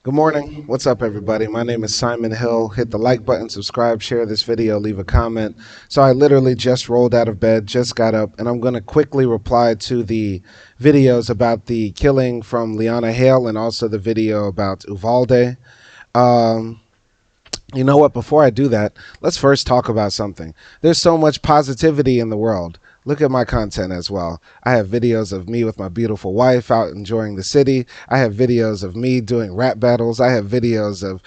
Good morning. What's up, everybody? My name is Simon Hill. Hit the like button, subscribe, share this video, leave a comment. So, I literally just rolled out of bed, just got up, and I'm going to quickly reply to the videos about the killing from Liana Hale and also the video about Uvalde. Um, you know what? Before I do that, let's first talk about something. There's so much positivity in the world. Look at my content as well. I have videos of me with my beautiful wife out enjoying the city. I have videos of me doing rap battles. I have videos of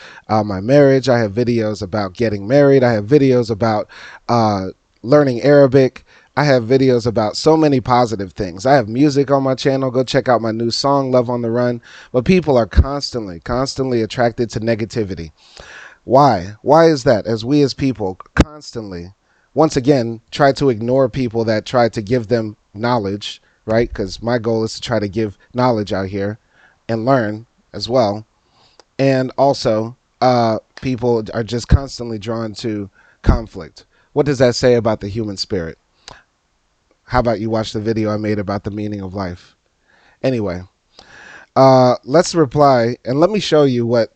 my marriage. I have videos about getting married. I have videos about uh, learning Arabic. I have videos about so many positive things. I have music on my channel. Go check out my new song, Love on the Run. But people are constantly attracted to negativity. Why? Why is that? As we as people constantly, once again, try to ignore people that try to give them knowledge, right? Because my goal is to try to give knowledge out here and learn as well. And also, people are just constantly drawn to conflict. What does that say about the human spirit? How about you watch the video I made about the meaning of life? Anyway, let's reply and let me show you what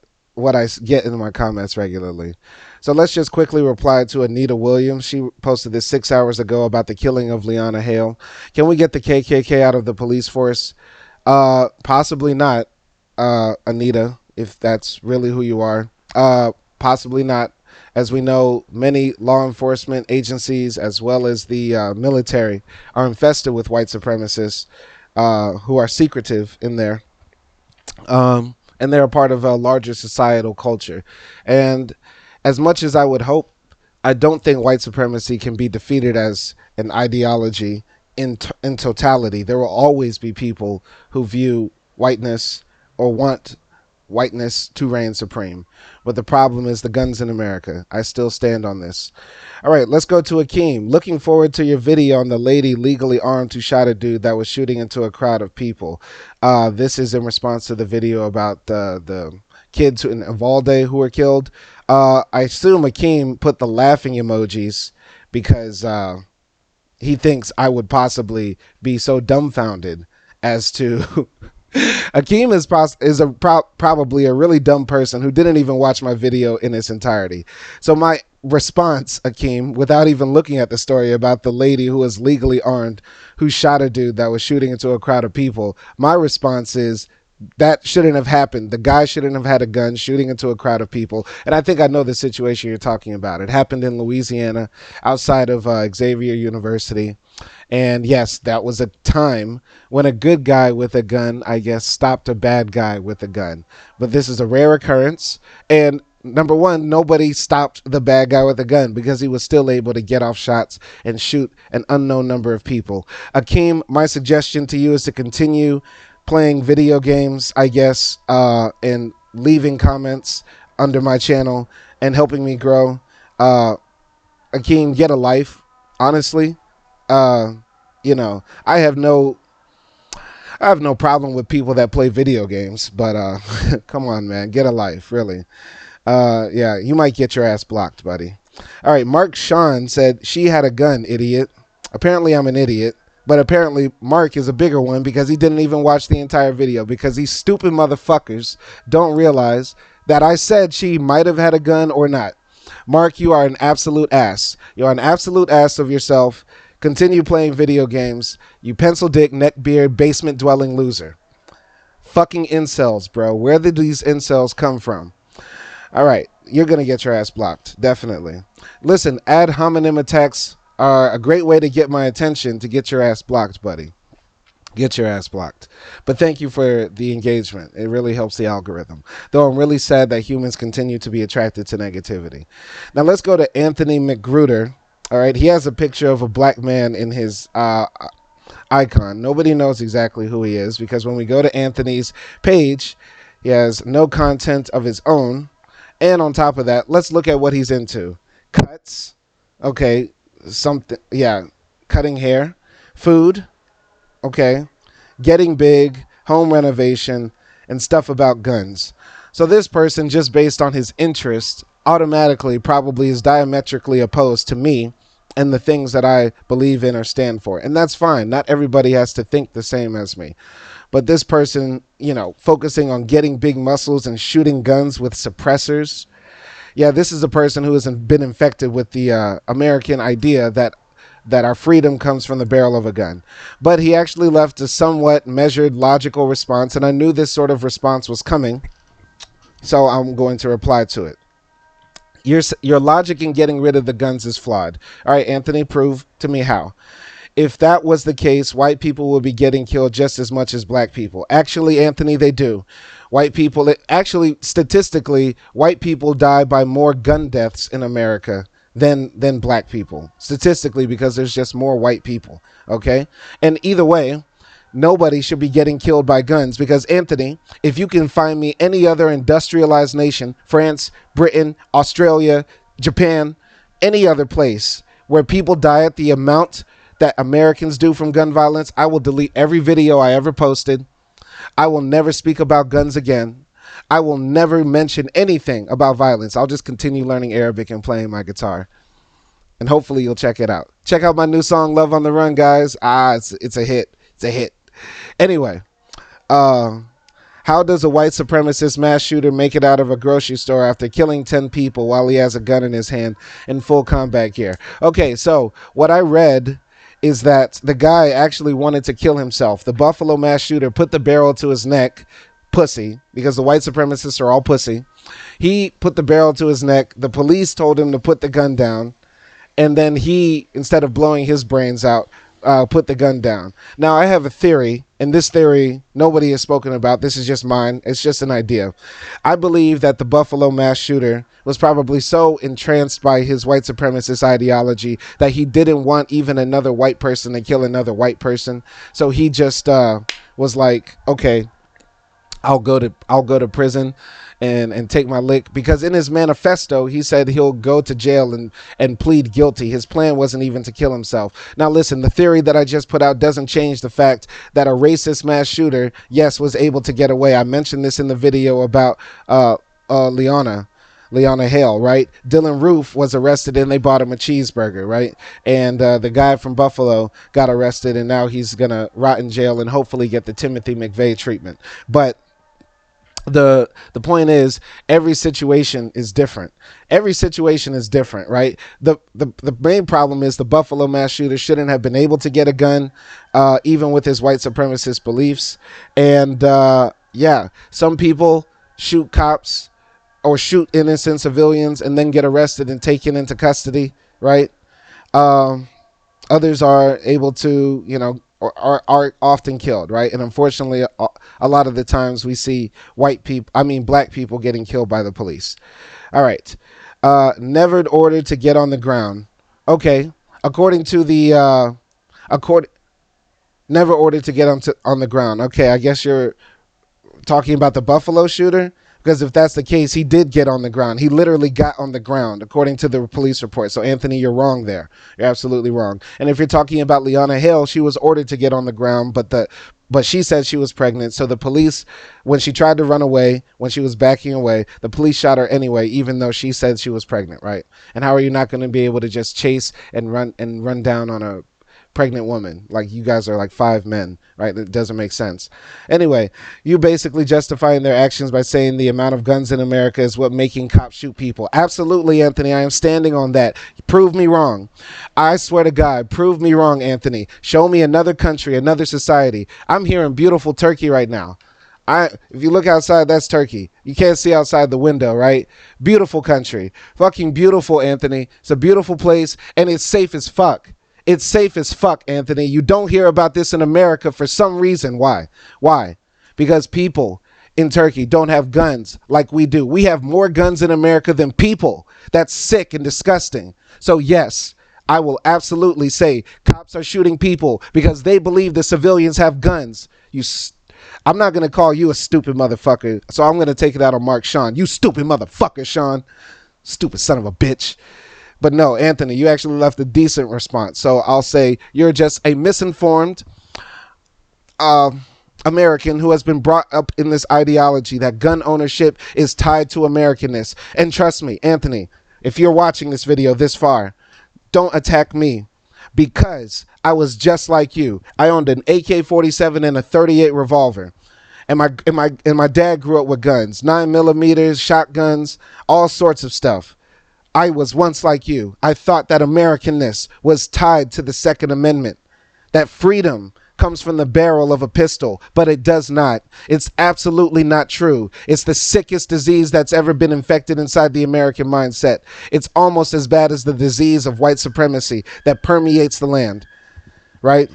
I get in my comments regularly. So let's just quickly reply to Anita Williams. She posted this 6 hours ago about the killing of Liana Hale. Can we get the KKK out of the police force? Possibly not, Anita, if that's really who you are. Possibly not. As we know, many law enforcement agencies, as well as the military, are infested with white supremacists who are secretive in there. And they're a part of a larger societal culture. And as much as I would hope, I don't think white supremacy can be defeated as an ideology in totality. There will always be people who view whiteness or want whiteness to reign supreme. But the problem is the guns in America. I still stand on this. All right, let's go to Akeem. Looking forward to your video on the lady legally armed who shot a dude that was shooting into a crowd of people. This is in response to the video about the kids in Uvalde who were killed. I assume Akeem put the laughing emojis because he thinks I would possibly be so dumbfounded as to Akeem is probably a really dumb person who didn't even watch my video in its entirety. So my response, Akeem, without even looking at the story about the lady who was legally armed, who shot a dude that was shooting into a crowd of people, my response is that shouldn't have happened. The guy shouldn't have had a gun shooting into a crowd of people. And I think I know the situation you're talking about. It happened in Louisiana, outside of Xavier University. And yes, that was a time when a good guy with a gun, I guess, stopped a bad guy with a gun. But this is a rare occurrence. And number one, nobody stopped the bad guy with a gun because he was still able to get off shots and shoot an unknown number of people. Akeem, my suggestion to you is to continue playing video games, I guess, and leaving comments under my channel and helping me grow. Akeem, get a life, honestly. uh I have no problem with people that play video games, but come on, man, get a life, really. Yeah, you might get your ass blocked, buddy. All right, Mark Shawn said she had a gun, idiot. Apparently I'm an idiot, but apparently Mark is a bigger one because he didn't even watch the entire video, because these stupid motherfuckers don't realize that I said she might have had a gun or not. Mark, you are an absolute ass. You're an absolute ass of yourself. Continue playing video games, you pencil dick, neckbeard, basement dwelling loser. Fucking incels, bro. Where did these incels come from? All right, you're going to get your ass blocked, definitely. Listen, ad hominem attacks are a great way to get my attention to get your ass blocked, buddy. Get your ass blocked. But thank you for the engagement. It really helps the algorithm. Though I'm really sad that humans continue to be attracted to negativity. Now let's go to Anthony McGruder. All right, he has a picture of a black man in his icon. Nobody knows exactly who he is because when we go to Anthony's page, he has no content of his own. And on top of that, let's look at what he's into. Cuts. Okay, something. Yeah, cutting hair. Food. Okay, getting big, home renovation, and stuff about guns. So this person, just based on his interest, automatically probably is diametrically opposed to me and the things that I believe in or stand for. And that's fine. Not everybody has to think the same as me. But this person, focusing on getting big muscles and shooting guns with suppressors. Yeah, this is a person who has been infected with the American idea that our freedom comes from the barrel of a gun. But he actually left a somewhat measured, logical response, and I knew this sort of response was coming, so I'm going to reply to it. Your logic in getting rid of the guns is flawed. All right, Anthony, prove to me how. If that was the case, white people would be getting killed just as much as black people. Actually, Anthony, they do. White people, actually, statistically, white people die by more gun deaths in America than black people. Statistically, because there's just more white people. Okay? And either way, nobody should be getting killed by guns because, Anthony, if you can find me any other industrialized nation, France, Britain, Australia, Japan, any other place where people die at the amount that Americans do from gun violence, I will delete every video I ever posted. I will never speak about guns again. I will never mention anything about violence. I'll just continue learning Arabic and playing my guitar. And hopefully you'll check it out. Check out my new song, Love on the Run, guys. It's a hit. It's a hit. Anyway, how does a white supremacist mass shooter make it out of a grocery store after killing 10 people while he has a gun in his hand in full combat gear? Okay, so what I read is that the guy actually wanted to kill himself. The Buffalo mass shooter put the barrel to his neck, pussy, because the white supremacists are all pussy. He put the barrel to his neck. The police told him to put the gun down. And then he, instead of blowing his brains out, put the gun down. Now, I have a theory, and this theory nobody has spoken about. This is just mine. It's just an idea. I believe that the Buffalo mass shooter was probably so entranced by his white supremacist ideology that he didn't want even another white person to kill another white person. So he just was like, okay, I'll go to prison and take my lick, because in his manifesto he said he'll go to jail and plead guilty. His plan wasn't even to kill himself. Now listen, the theory that I just put out doesn't change the fact that a racist mass shooter, yes, was able to get away. I mentioned this in the video about Leona Hale, right? Dylan Roof was arrested and they bought him a cheeseburger, right? And the guy from Buffalo got arrested and now he's gonna rot in jail and hopefully get the Timothy McVeigh treatment. But the point is, every situation is different. Every situation is different, right? The main problem is the Buffalo mass shooter shouldn't have been able to get a gun, even with his white supremacist beliefs. And yeah, some people shoot cops or shoot innocent civilians and then get arrested and taken into custody, right? Others are able to, are often killed, right? And unfortunately, a lot of the times we see black people getting killed by the police. All right. Never ordered to get on the ground. Okay. According to the, never ordered to get on the ground. Okay. I guess you're talking about the Buffalo shooter. Because if that's the case, he did get on the ground. He literally got on the ground, according to the police report. So, Anthony, you're wrong there. You're absolutely wrong. And if you're talking about Leona Hale, she was ordered to get on the ground, but she said she was pregnant. So the police, when she tried to run away, when she was backing away, the police shot her anyway, even though she said she was pregnant, right? And how are you not going to be able to just chase and run down on a pregnant woman? Like, you guys are like 5 men, right? That doesn't make sense. Anyway, you basically justifying their actions by saying the amount of guns in America is what making cops shoot people. Absolutely, Anthony. I am standing on that. Prove me wrong. I swear to God, prove me wrong, Anthony. Show me another country, another society. I'm here in beautiful Turkey right now. If you look outside, that's Turkey. You can't see outside the window, right? Beautiful country. Fucking beautiful, Anthony. It's a beautiful place, and it's safe as fuck. It's safe as fuck, Anthony. You don't hear about this in America for some reason. Why? Why? Because people in Turkey don't have guns like we do. We have more guns in America than people. That's sick and disgusting. So yes, I will absolutely say cops are shooting people because they believe the civilians have guns. I'm not going to call you a stupid motherfucker, so I'm going to take it out on Mark Shawn. You stupid motherfucker, Shawn. Stupid son of a bitch. But no, Anthony, you actually left a decent response. So I'll say you're just a misinformed American who has been brought up in this ideology that gun ownership is tied to Americanness. And trust me, Anthony, if you're watching this video this far, don't attack me. because I was just like you. I owned an AK-47 and a 38 revolver. And my dad grew up with guns, 9 millimeters, shotguns, all sorts of stuff. I was once like you. I thought that Americanness was tied to the Second Amendment, that freedom comes from the barrel of a pistol, but it does not. It's absolutely not true. It's the sickest disease that's ever been infected inside the American mindset. It's almost as bad as the disease of white supremacy that permeates the land, right?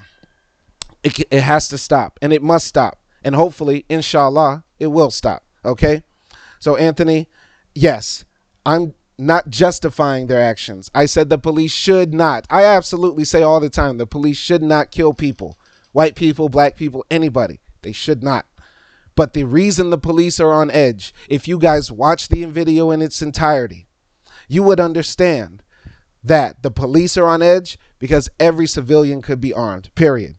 It has to stop, and it must stop. And hopefully, inshallah, it will stop, okay? So, Anthony, yes, I'm not justifying their actions. I said the police should not. I absolutely say all the time, the police should not kill people. White people, black people, anybody. They should not. But the reason the police are on edge, if you guys watch the video in its entirety, you would understand that the police are on edge because every civilian could be armed, period.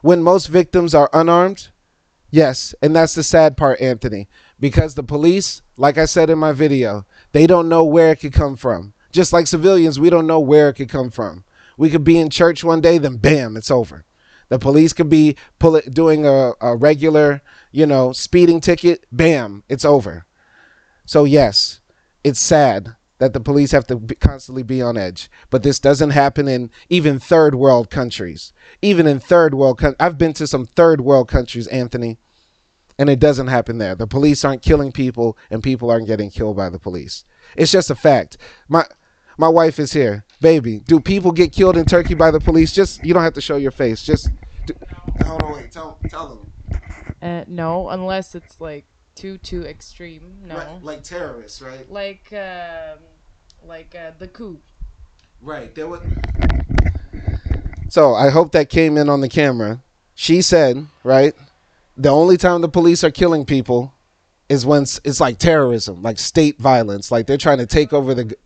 When most victims are unarmed, yes, and that's the sad part, Anthony, because the police, like I said in my video, they don't know where it could come from. Just like civilians, we don't know where it could come from. We could be in church one day, then bam, it's over. The police could be doing a regular, speeding ticket, bam, it's over. So yes, it's sad that the police have to constantly be on edge. But this doesn't happen in even third world countries. Even in third world I've been to some third world countries, Anthony, and it doesn't happen there. The police aren't killing people, and people aren't getting killed by the police. It's just a fact. My wife is here. Baby, do people get killed in Turkey by the police? You don't have to show your face. Hold on, wait. Tell them. No, unless it's like too extreme. No. Right, like terrorists, right? Like the coup. Right. So I hope that came in on the camera. She said, right, the only time the police are killing people is when it's like terrorism, like state violence, like they're trying to take over the. The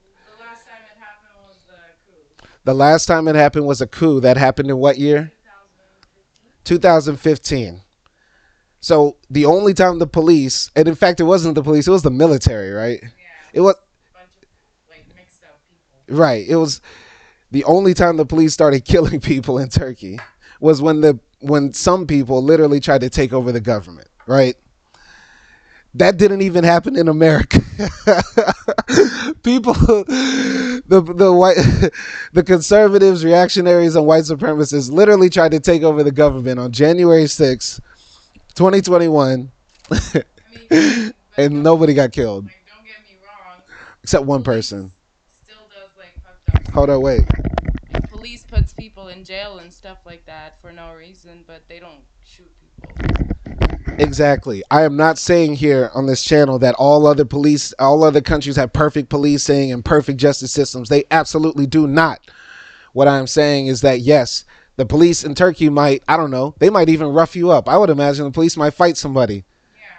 last time it happened was the coup. The last time it happened was a coup. That happened in what year? 2015. So the only time the police, and in fact it wasn't the police, it was the military, right? Yeah. It was a bunch of like mixed up people. right. It was the only time the police started killing people in Turkey was when some people literally tried to take over the government, right? That didn't even happen in America. People, the white, the conservatives, reactionaries, and white supremacists literally tried to take over the government on January 6th, 2021, and nobody got killed. Like, don't get me wrong. Except one person. Still does like fucked up. Hold on, wait. Police puts people in jail and stuff like that for no reason, but they don't shoot people. Exactly. I am not saying here on this channel that all other countries have perfect policing and perfect justice systems. They absolutely do not. What I'm saying is that yes, the police in Turkey might, I don't know, they might even rough you up. I would imagine the police might fight somebody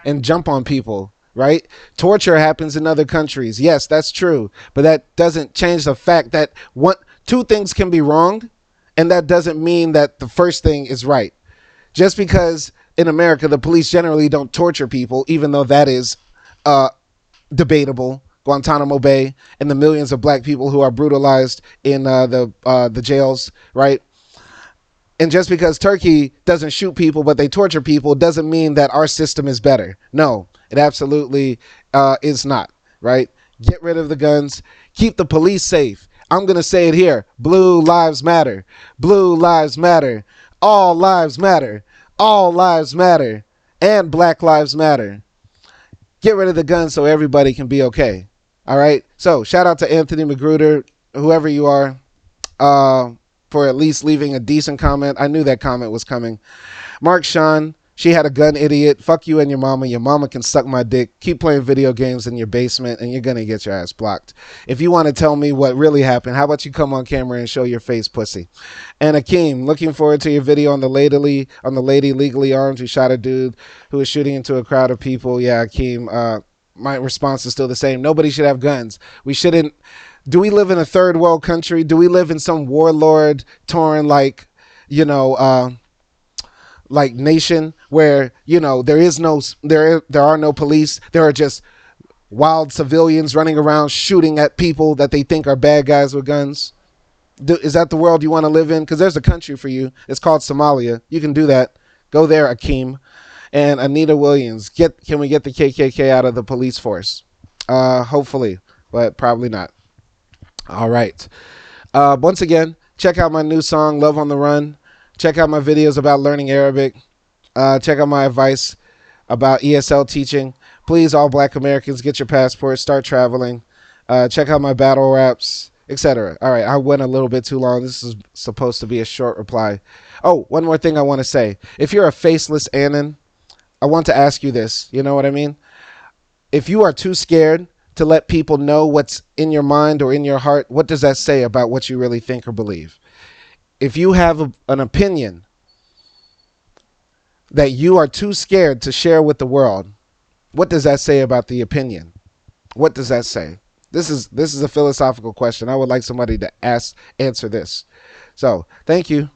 and jump on people, right? Torture happens in other countries. Yes, that's true. But that doesn't change the fact that two things can be wrong, and that doesn't mean that the first thing is right. Just because in America the police generally don't torture people, even though that is debatable, Guantanamo Bay and the millions of black people who are brutalized in the jails, right? And just because Turkey doesn't shoot people but they torture people doesn't mean that our system is better. No, it absolutely is not, right? Get rid of the guns. Keep the police safe. I'm going to say it here. Blue lives matter. Blue lives matter. All lives matter. All lives matter. And black lives matter. Get rid of the guns so everybody can be okay. All right? So shout out to Anthony McGruder, whoever you are, for at least leaving a decent comment. I knew that comment was coming. Mark Shawn, she had a gun, idiot. Fuck you and your mama. Your mama can suck my dick. Keep playing video games in your basement and you're going to get your ass blocked. If you want to tell me what really happened, how about you come on camera and show your face, pussy? And Akeem, looking forward to your video on the lady legally armed who shot a dude who was shooting into a crowd of people. Yeah, Akeem, my response is still the same. Nobody should have guns. We shouldn't. Do we live in a third world country? Do we live in some warlord torn like nation where there are no police? There are just wild civilians running around shooting at people that they think are bad guys with guns. Is that the world you want to live in? Because there's a country for you. It's called Somalia. You can do that. Go there, Akeem. And Anita Williams. Can we get the KKK out of the police force? Hopefully, but probably not. All right. Once again, check out my new song, Love on the Run. Check out my videos about learning Arabic. Check out my advice about ESL teaching. Please, all black Americans, get your passports, start traveling. Check out my battle raps, etc. All right, I went a little bit too long. This is supposed to be a short reply. Oh, one more thing I want to say. If you're a faceless Anon, I want to ask you this. You know what I mean? If you are too scared to let people know what's in your mind or in your heart, what does that say about what you really think or believe? If you have an opinion that you are too scared to share with the world, what does that say about the opinion? What does that say? This is a philosophical question. I would like somebody to answer this. So, thank you.